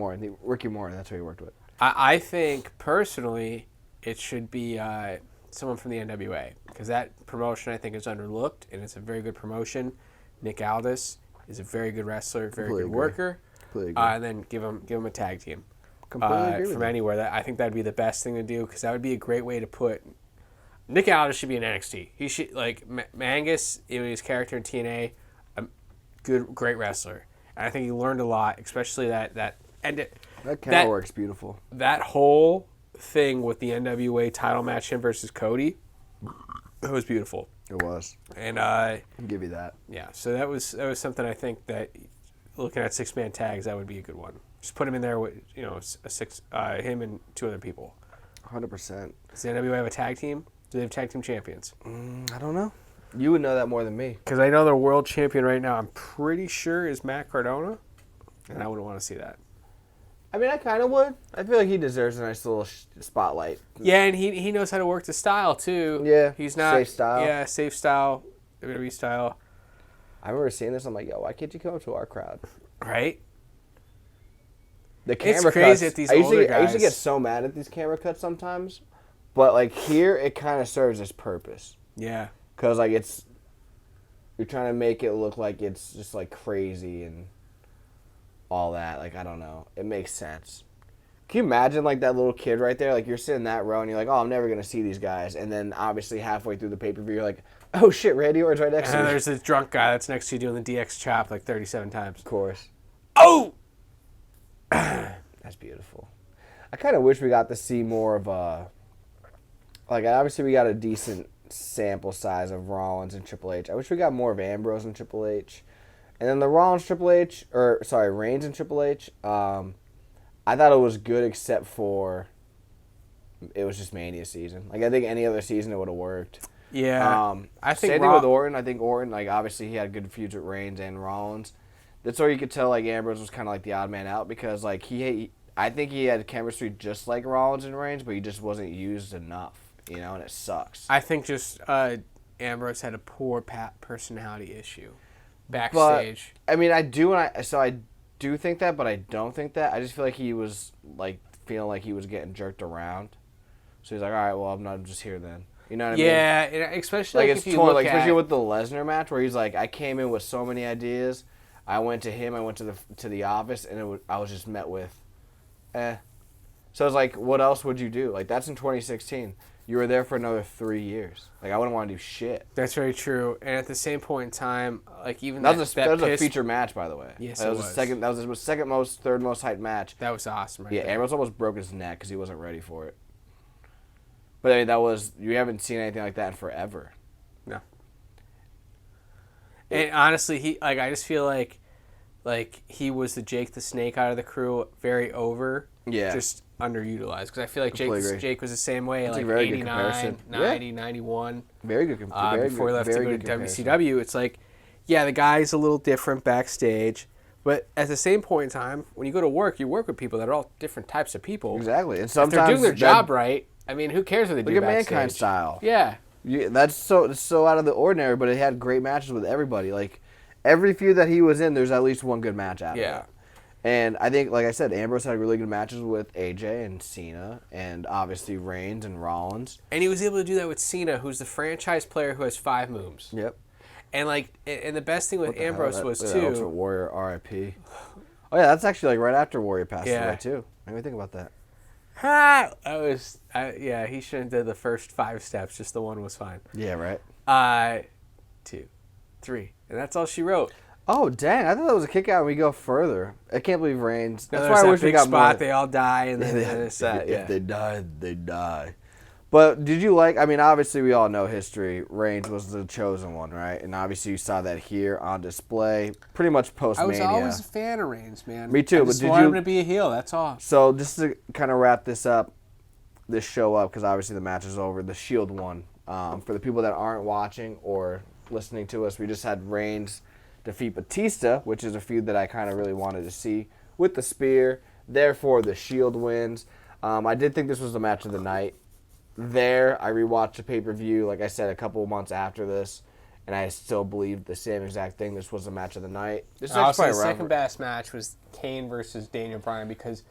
Morton. That's who he worked with. I think personally it should be someone from the NWA because that promotion I think is underlooked and it's a very good promotion. Nick Aldis is a very good wrestler, very Completely good agree. worker. Completely agree. And then give him a tag team Completely agree with from you. anywhere. I think that'd be the best thing to do because that would be a great way to put. Nick Aldis should be in NXT. He should Mangus, his character in TNA, a great wrestler, and I think he learned a lot, especially that Camera works beautiful. that whole thing with the NWA title match, him versus Cody, it was beautiful. It was. And I'll give you that. yeah, so that was something I think that looking at 6-man tags, that would be a good one. Just put him in there with him and 2 other people. 100%. Does the NWA have a tag team? Do they have tag team champions? I don't know. You would know that more than me. Because I know their world champion right now, I'm pretty sure, is Matt Cardona, and I wouldn't want to see that. I mean, I kind of would. I feel like he deserves a nice little spotlight. Yeah, and he knows how to work the style too. Yeah, he's not safe style. Yeah, safe style, WWE style. I remember seeing this. I'm like, yo, why can't you come up to our crowd? Right? The camera crazy cuts. at these I used older to guys. get so mad at these camera cuts sometimes, but like here, it kind of serves its purpose. Yeah. Cause like you're trying to make it look like it's just like crazy and all that. Like I don't know, it makes sense. Can you imagine like that little kid right there? Like you're sitting in that row and you're like, oh, I'm never gonna see these guys. And then obviously halfway through the pay-per-view, you're like, oh shit, Randy Orton's right next And to me. there's this drunk guy that's next to you doing the DX chop like 37 times. Of course, Oh! that's beautiful. I kind of wish we got to see more of like obviously we got a decent sample size of Rollins and Triple H. I wish we got more of Ambrose and Triple H. And then the Reigns and Triple H, I thought it was good except for it was just Mania season. Like I think any other season it would have worked. Yeah. I think same thing with Orton. I think Orton, like obviously he had good feuds with Reigns and Rollins. That's where you could tell like Ambrose was kind of like the odd man out because like I think he had chemistry just like Rollins and Reigns, but he just wasn't used enough, and it sucks. I think just Ambrose had a poor personality issue backstage. But, I mean, I do think that, but I don't think that. I just feel like he was like feeling like he was getting jerked around. So he's like, all right, well, I'm just here then. You know what I mean? Yeah, especially Like if it's you look like especially at, with the Lesnar match where he's like, I came in with so many ideas. I went to him. I went to the office, and I was just met with, So it's like, what else would you do? Like that's in 2016. You were there for another 3 years. Like I wouldn't want to do shit. That's very true. And at the same point in time, like even That was a feature match, by the way. Yes, that it was was. the second. That was his third most hyped match. That was awesome, right? Yeah, there. Ambrose almost broke his neck because he wasn't ready for it. But I mean, you haven't seen anything like that in forever. No. And honestly, I just feel like he was the Jake the Snake out of the crew, very over. Yeah. Just underutilized because I feel like Completely agree. Jake was the same way, That's a like very good 89, comparison. 90, 91. Very good. Before he left to very go to good comparison. WCW, it's like, yeah, the guy's a little different backstage, but at the same point in time, when you go to work, you work with people that are all different types of people. Exactly, and If sometimes they're doing their job right, I mean, who cares what they do Look at backstage? Mankind style. Yeah. That's so out of the ordinary, but it had great matches with everybody. Like every feud that he was in, there's at least one good match out of it. And I think, like I said, Ambrose had really good matches with AJ and Cena, and obviously Reigns and Rollins. And he was able to do that with Cena, who's the franchise player who has 5 moves. Yep. And the best thing with Ambrose was that too. Ultimate Warrior RIP. Oh yeah, that's actually like right after Warrior passed away too. Let me think about that. He shouldn't have did the first 5 steps. Just the one was fine. Yeah, right. 2, 3, and that's all she wrote. Oh dang! I thought that was a kick out, and we go further. I can't believe Reigns. That's why I wish we got spot. More. They all die, and then it's if they die, they die. But did you like? I mean, obviously we all know history. Reigns was the chosen one, right? And obviously you saw that here on display, pretty much post Mania. I was always a fan of Reigns, man. Me too. I just wanted him to be a heel. That's all. So just to kind of wrap this show up, because obviously the match is over. The Shield won. For the people that aren't watching or listening to us, we just had Reigns defeat Batista, which is a feud that I kind of really wanted to see with the spear. Therefore, the Shield wins. I did think this was the match of the night. I rewatched the pay-per-view, like I said, a couple of months after this, and I still believed the same exact thing. This was the match of the night. This is the second best match was Kane versus Daniel Bryan, because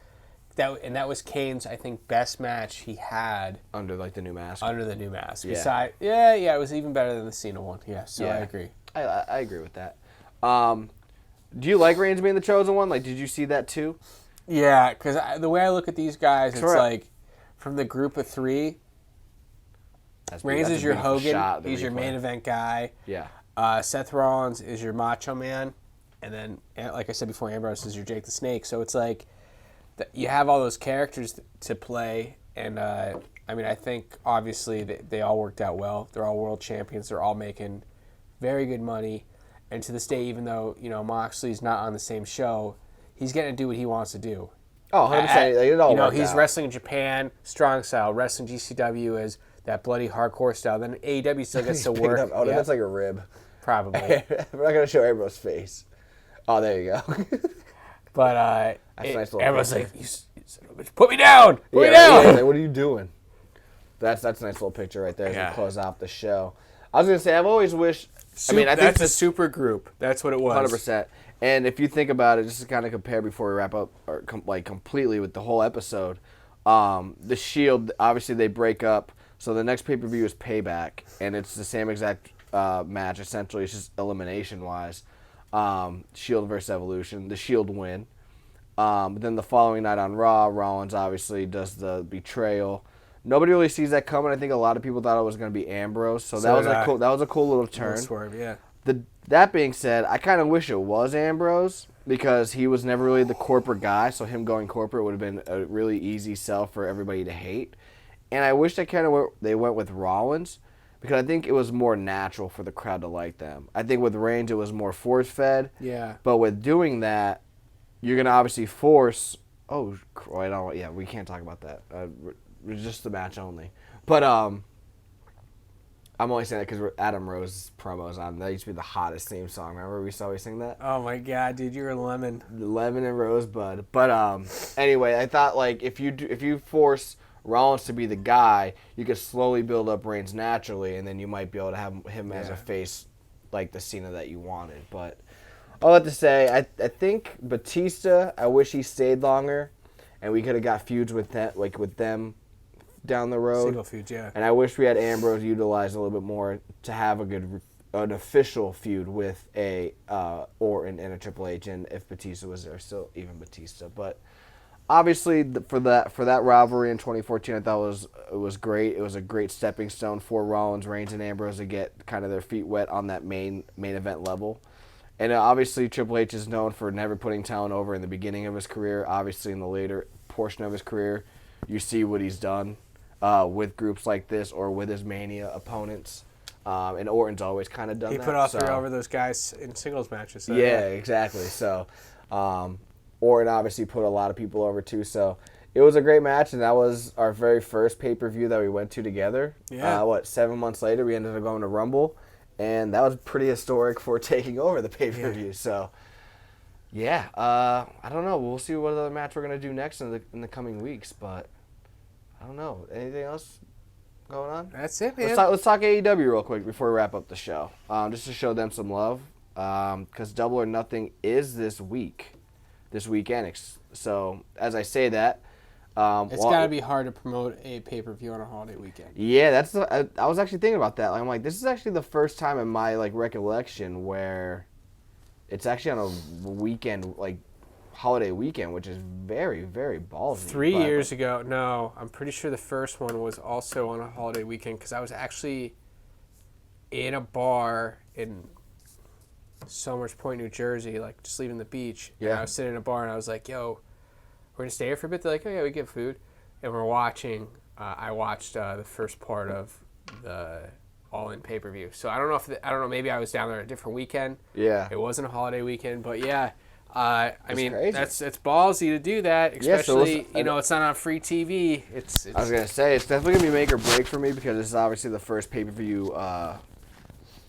that was Kane's, I think, best match he had under like the new mask. Under the new mask. Yeah. It was even better than the Cena one. Yeah, so I agree. I agree with that. Do you like Reigns being the chosen one? Like, did you see that too? Yeah, because the way I look at these guys, it's like from the group of 3. Reigns is your Hogan. He's your main event guy. Yeah. Seth Rollins is your Macho Man, and then, like I said before, Ambrose is your Jake the Snake. So it's like you have all those characters to play, and I think obviously they all worked out well. They're all world champions. They're all making very good money, and to this day, even though Moxley's not on the same show, he's getting to do what he wants to do. Oh, 100%. He's wrestling in Japan, strong style, wrestling GCW as that bloody hardcore style. Then AEW still gets to work. That's like a rib. Probably. We're not going to show Ambrose face. Oh, there you go. But that's nice little everyone's like, you put me down! Put me down! Yeah, like, what are you doing? That's a nice little picture right there as we close out the show. I was going to say, I've always wished... I think that's a super group. That's what it was. 100%. And if you think about it, just to kind of compare before we wrap up, or completely with the whole episode, the Shield, obviously they break up. So the next pay-per-view is Payback, and it's the same exact match, essentially. It's just elimination-wise. Shield versus Evolution. The Shield win. But then the following night on Raw, Rollins obviously does the betrayal. Nobody really sees that coming. I think a lot of people thought it was going to be Ambrose. So that was a cool little turn. Swerve, yeah. That being said, I kind of wish it was Ambrose, because he was never really the corporate guy, so him going corporate would have been a really easy sell for everybody to hate. And I wish they went with Rollins, because I think it was more natural for the crowd to like them. I think with Reigns, it was more force-fed. Yeah. But with doing that, you're going to obviously force... Oh, we can't talk about that. Just the match only. But I'm only saying that because Adam Rose's promos on. That used to be the hottest theme song. Remember we used to always sing that? Oh my God, dude, you're a lemon. Lemon and Rosebud. But anyway, I thought like if you force Rollins to be the guy, you could slowly build up Reigns naturally, and then you might be able to have him as a face like the Cena that you wanted. But all that to say, I think Batista, I wish he stayed longer, and we could have got feuds with them down the road. Single feuds, yeah. And I wish we had Ambrose utilized a little bit more to have an official feud with a Orton and a Triple H, and if Batista was there, still even Batista. But obviously, for that rivalry in 2014, I thought it was great. It was a great stepping stone for Rollins, Reigns, and Ambrose to get kind of their feet wet on that main event level. And obviously, Triple H is known for never putting talent over in the beginning of his career. Obviously, in the later portion of his career, you see what he's done with groups like this or with his Mania opponents. And Orton's always kind of done that. He put all three over those guys in singles matches. So yeah, exactly. So Orton obviously put a lot of people over too. So it was a great match, and that was our very first pay-per-view that we went to together. Yeah. 7 months later, we ended up going to Rumble, and that was pretty historic for taking over the pay-per-view. Yeah. So yeah, I don't know. We'll see what other match we're gonna do next in the coming weeks, but I don't know. Anything else going on. That's it, man. Let's talk AEW real quick before we wrap up the show. Just to show them some love. Because Double or Nothing is this weekend. So, as I say that... it's got to be hard to promote a pay-per-view on a holiday weekend. Yeah, I was actually thinking about that. I'm like, this is actually the first time in my recollection where it's actually on a weekend, holiday weekend, which is very, very ballsy. 3 years ago, no, I'm pretty sure the first one was also on a holiday weekend because I was actually in a bar in Somers Point, New Jersey, just leaving the beach. Yeah. And I was sitting in a bar and I was like, yo, we're going to stay here for a bit. They're like, oh, yeah, we get food. And we're watching, I watched the first part of the All-In pay-per-view. So I don't know, maybe I was down there a different weekend. Yeah. It wasn't a holiday weekend, but yeah. I mean, crazy. it's ballsy to do that, especially, it's not on free TV. It's I was going to say, it's definitely going to be make or break for me because this is obviously the first pay-per-view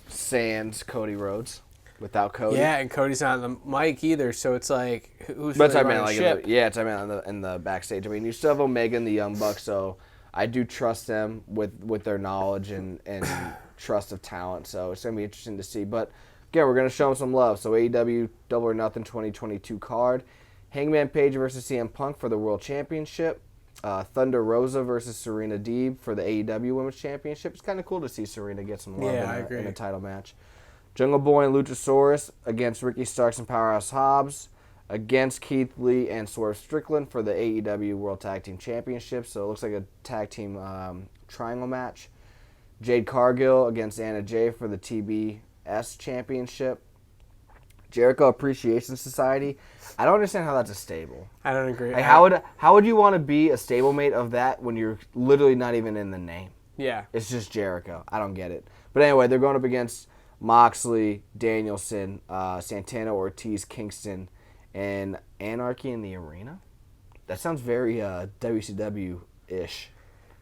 sans Cody Rhodes. Without Cody. Yeah, and Cody's not on the mic either, so it's like, who's But really I mean, running the ship? it's I mean in the backstage. I mean, you still have Omega and the Young Bucks, so I do trust them with their knowledge and trust of talent. So it's gonna be interesting to see. But again, we're gonna show them some love. So AEW Double or Nothing 2022 card, Hangman Page versus CM Punk for the World Championship. Thunder Rosa versus Serena Deeb for the AEW Women's Championship. It's kind of cool to see Serena get some love in a title match. Jungle Boy and Luchasaurus against Ricky Starks and Powerhouse Hobbs against Keith Lee and Swerve Strickland for the AEW World Tag Team Championship. So it looks like a tag team triangle match. Jade Cargill against Anna Jay for the TBS Championship. Jericho Appreciation Society. I don't understand how that's a stable. I don't agree. How would you want to be a stablemate of that when you're literally not even in the name? Yeah. It's just Jericho. I don't get it. But anyway, they're going up against Moxley, Danielson, Santana Ortiz, Kingston, and Anarchy in the Arena. That sounds very WCW-ish.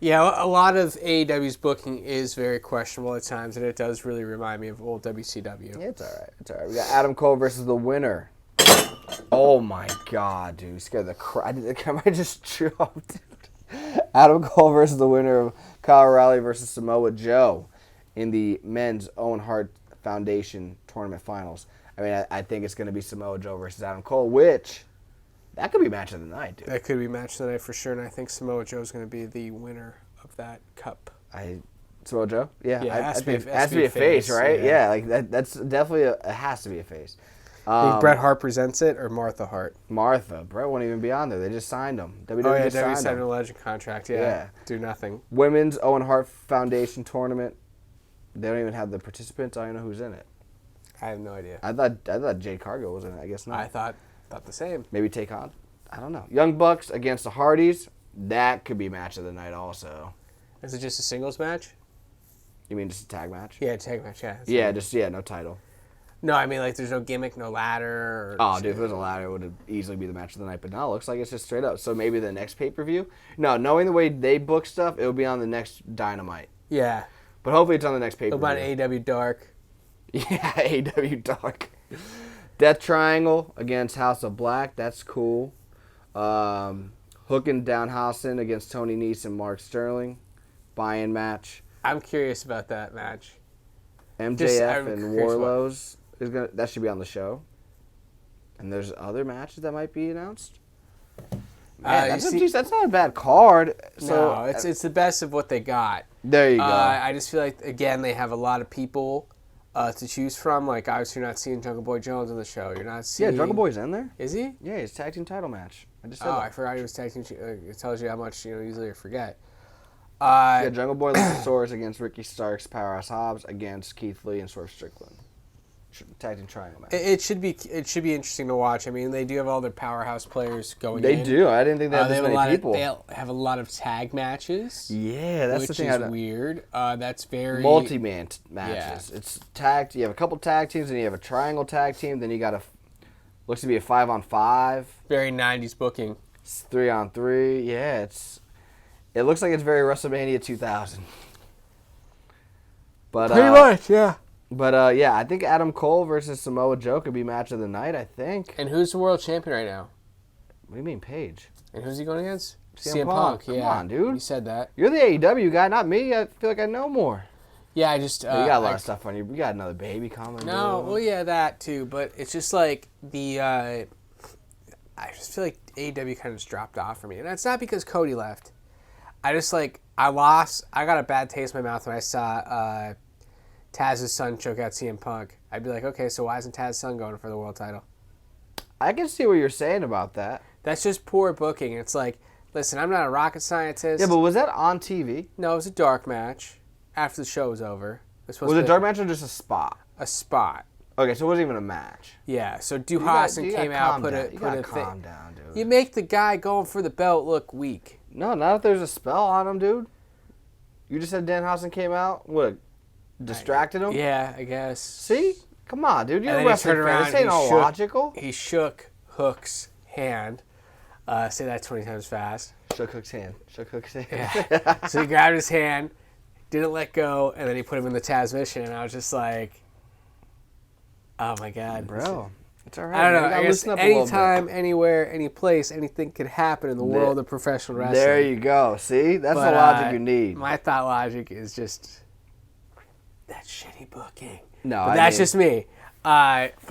Yeah, a lot of AEW's booking is very questionable at times, and it does really remind me of old WCW. Yeah, it's all right. We got Adam Cole versus the winner. Oh, my God, dude. You scared the crap. I might just dropped, dude. Adam Cole versus the winner of Kyle O'Reilly versus Samoa Joe in the men's Owen Hart Foundation Tournament Finals. I mean, I think it's going to be Samoa Joe versus Adam Cole, which that could be match of the night, dude. That could be match of the night for sure, and I think Samoa Joe's going to be the winner of that cup. Samoa Joe? Yeah, it has to be a face, right? Yeah, that's definitely it has to be a face. Think Bret Hart presents it or Martha Hart? Martha. Bret won't even be on there. They just signed him. WWE signed a legend contract. Yeah. Do nothing. Women's Owen Hart Foundation Tournament. They don't even have the participants. I don't know who's in it. I have no idea. I thought Jade Cargill was in it. I guess not. I thought the same. Maybe take on. I don't know. Young Bucks against the Hardys. That could be match of the night also. Is it just a singles match? You mean just a tag match? Yeah, tag match. Yeah. No title. No, I mean there's no gimmick, no ladder. Dude, if it was a ladder, it would easily be the match of the night. But no, it looks like it's just straight up. So maybe the next pay-per-view. No, knowing the way they book stuff, it'll be on the next Dynamite. Yeah. But hopefully it's on the next pay-per-view. What about AEW Dark? Yeah, AEW Dark. Death Triangle against House of Black. That's cool. Hook and Danhausen against Tony Nese and Mark Sterling. Buy-in match. I'm curious about that match. MJF and Warlow's that should be on the show. And there's other matches that might be announced. Man, that's not a bad card. So, no, it's the best of what they got. There you go. I just feel like, again, they have a lot of people to choose from. Like, obviously, you're not seeing Jungle Boy Jones on the show. You're not seeing... Yeah, Jungle Boy's in there. Is he? Yeah, he's tag team title match. I just said that. I forgot he was tag team. It tells you how much, usually I forget. Jungle Boy Luchasaurus against Ricky Starks, Powerhouse Hobbs against Keith Lee and Swerve Strickland. Tag team triangle match. It should be interesting to watch. I mean, they do have all their powerhouse players going in. They do. I didn't think they had this many people. They have a lot of tag matches. Yeah, that's the thing. Which is weird. That's very... Multi-man matches. Yeah. It's tagged. You have a couple tag teams, and you have a triangle tag team. Then you got looks to be a 5-on-5. Very 90s booking. It's 3-on-3. Yeah, it looks like it's very WrestleMania 2000. But pretty much, yeah. But, I think Adam Cole versus Samoa Joe could be match of the night, I think. And who's the world champion right now? What do you mean, Paige? And who's he going against? CM Punk, yeah. Come on, dude. You said that. You're the AEW guy, not me. I feel like I know more. Yeah, I just... you got a lot of stuff on you. You got another baby coming. No, dude. well, yeah, that too. But it's just like I just feel like AEW kind of just dropped off for me. And that's not because Cody left. I just I got a bad taste in my mouth when I saw Taz's son choke out CM Punk. I'd be like, okay, so why isn't Taz's son going for the world title? I can see what you're saying about that. That's just poor booking. It's like, listen, I'm not a rocket scientist. Yeah, but was that on TV? No, it was a dark match after the show was over. Was it a dark match or just a spot? A spot. Okay, so it wasn't even a match. Yeah, so Duhasson came out, put a calm down, dude. You make the guy going for the belt look weak. No, not if there's a spell on him, dude. You just said Danhausen came out. What? Distracted him? Yeah, I guess. See? Come on, dude. You're And a then he wrestling turned fan. around This ain't and all logical. He shook Hook's hand. Say that 20 times fast. Shook Hook's hand. Shook Hook's hand. Yeah. So he grabbed his hand, didn't let go, and then he put him in the Taz and I was just like, oh my God. Bro, it's all right. I don't know. Man. I guess anytime, anywhere, any place, anything could happen in the world of professional wrestling. There you go. See? That's the logic you need. My thought logic is just that shitty booking. No, but that's just me. But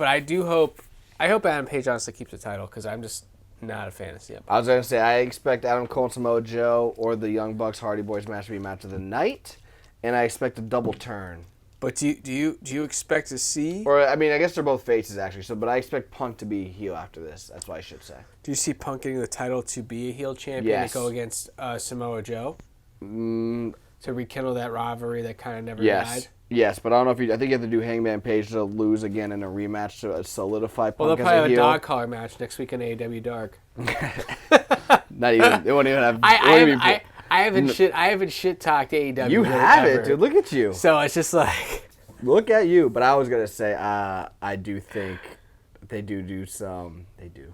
I hope Adam Page honestly keeps the title because I'm just not a fan of CM Punk. I was going to say, I expect Adam Cole and Samoa Joe or the Young Bucks Hardy Boys match to be match of the night, and I expect a double turn. But do you expect to see? Or, I mean, I guess they're both faces, actually, but I expect Punk to be heel after this. That's what I should say. Do you see Punk getting the title to be a heel champion Yes. to go against Samoa Joe? To rekindle that rivalry that kind of never died? Yes, but I don't know if I think you have to do Hangman Page to lose again in a rematch to solidify Punk Well, they'll as probably a have a heel. dog collar match next week in AEW Dark. Not even. They won't even have. I haven't shit talked AEW. You have it, dude. Look at you. So it's just like. Look at you. But I was gonna say, I do think they do some. They do.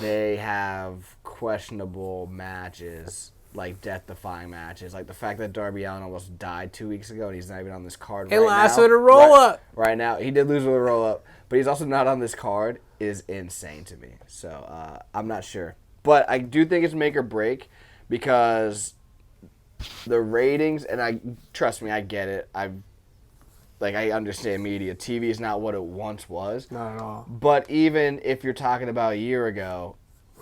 They have questionable matches. Like death-defying matches, like the fact that Darby Allin almost died 2 weeks ago and he's not even on this card right now. He lost with a roll-up. Right now, he did lose with a roll-up, but he's also not on this card. Is insane to me. So I'm not sure, but I do think it's make or break because the ratings, and trust me, I get it. I understand media. TV is not what it once was. Not at all. But even if you're talking about a year ago,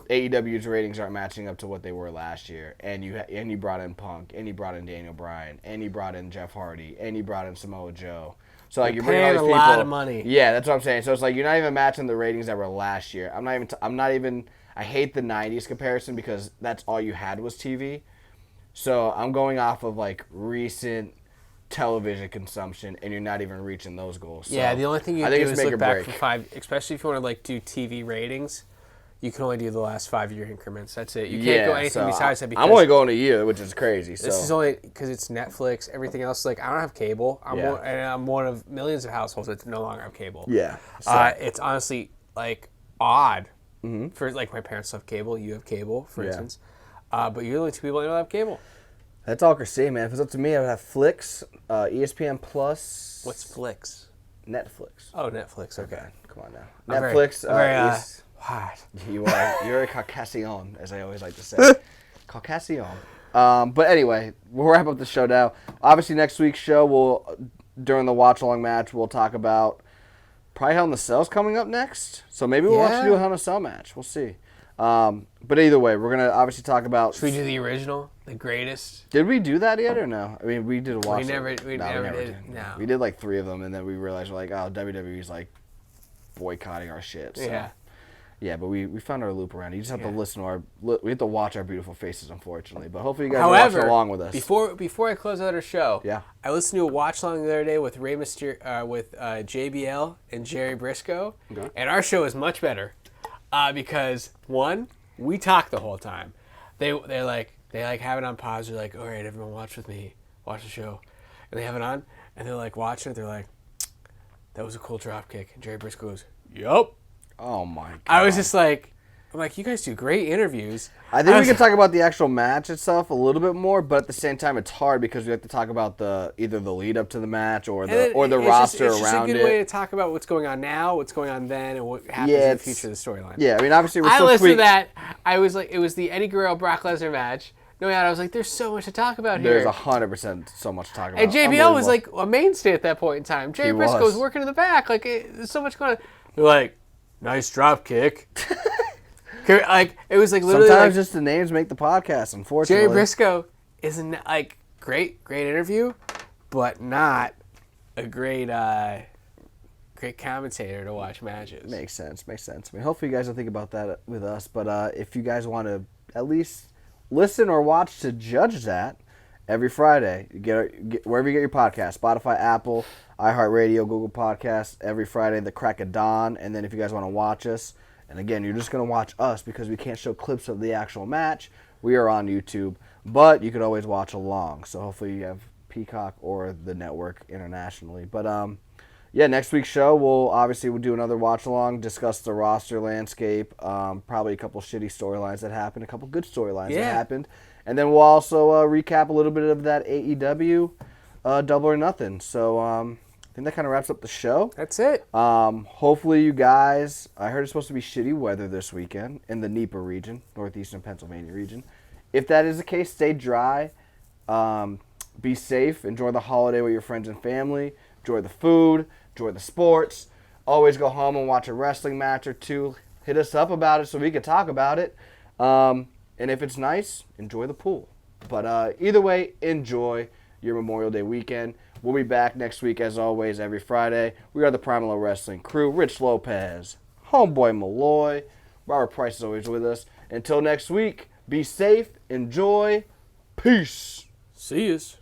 AEW's ratings aren't matching up to what they were last year, and you brought in Punk, and you brought in Daniel Bryan, and you brought in Jeff Hardy, and you brought in Samoa Joe. So like you're bringing all these people. A lot of money. Yeah, that's what I'm saying. So it's like you're not even matching the ratings that were last year. I hate the '90s comparison because that's all you had was TV. So I'm going off of like recent television consumption, and you're not even reaching those goals. So Yeah, the only thing you I can think do it's is make look or back break. for 5, especially if you want to like do TV ratings. You can only do the last 5-year increments. That's it. You can't go anything besides that. Because I'm only going a year, which is crazy. So. this is only because it's Netflix. Everything else, like I don't have cable. I'm one of millions of households that no longer have cable. Yeah. So. It's honestly like odd for like my parents have cable. You have cable, for instance. But you're the only two people that don't have cable. That's all I can say, man. If it's up to me, I would have Flix, ESPN Plus. What's Flix? Netflix. Oh, Netflix. Okay. Come on now. I'm Netflix. What? You're a Caucasian, as I always like to say. Caucasian. But anyway, we'll wrap up the show now. Obviously, next week's show, during the watch-along match, we'll talk about probably Hell in the Cell's coming up next. So maybe we'll actually do a Hell in a Cell match. We'll see. But either way, we're going to obviously talk about... Should we do the original? The greatest? Did we do that yet or no? I mean, we did a watch. We never did. No. We did like 3 of them, and then we realized we're like, oh, WWE's like boycotting our shit. So. Yeah. Yeah, but we found our loop around. You just have to listen to we have to watch our beautiful faces, unfortunately. But hopefully you guys are watching along with us. Before I close out our show, I listened to a watch along the other day with Rey Mysterio, with JBL and Jerry Briscoe, and our show is much better because one, we talk the whole time. They have it on pause. They're like, all right, everyone, watch with me, watch the show, and they have it on, and they're like watching it. They're like, that was a cool drop kick. And Jerry Briscoe goes, yup. Oh my god! I was just like, I'm like, you guys do great interviews. I think we can talk about the actual match itself a little bit more, but at the same time, it's hard because we have to talk about either the lead up to the match or the roster around it. It's just a good way to talk about what's going on now, what's going on then, and what happens in the future of the storyline. Yeah, I mean, obviously, I listened to that. I was like, it was the Eddie Guerrero Brock Lesnar match. No doubt, I was like, there's so much to talk about here. There's 100% so much to talk about. And JBL was like a mainstay at that point in time. Jay Briscoe was working in the back. Like, there's so much going on. They're like, nice drop kick. Like, it was like literally. Sometimes like, just the names make the podcast, unfortunately. Jerry Briscoe isn't like great interview, but not a great commentator to watch matches. Makes sense. I mean, hopefully you guys will think about that with us. But if you guys want to at least listen or watch to judge that, every Friday, you get wherever you get your podcast, Spotify, Apple, iHeartRadio, Google Podcasts, every Friday, the crack of dawn. And then if you guys want to watch us, and again, you're just going to watch us because we can't show clips of the actual match. We are on YouTube, but you could always watch along. So hopefully you have Peacock or the network internationally. But yeah, next week's show, we'll do another watch along, discuss the roster landscape, probably a couple shitty storylines that happened, a couple good storylines that happened. And then we'll also recap a little bit of that AEW Double or Nothing. So I think that kind of wraps up the show. That's it. Hopefully you guys, I heard it's supposed to be shitty weather this weekend in the NEPA region, northeastern Pennsylvania region. If that is the case, stay dry, be safe, enjoy the holiday with your friends and family, enjoy the food, enjoy the sports. Always go home and watch a wrestling match or two. Hit us up about it so we can talk about it. And if it's nice, enjoy the pool. But either way, enjoy your Memorial Day weekend. We'll be back next week, as always, every Friday. We are the PML Wrestling Crew. Rich Lopez, Homeboy Malloy, Robert Price is always with us. Until next week, be safe, enjoy, peace. See yous.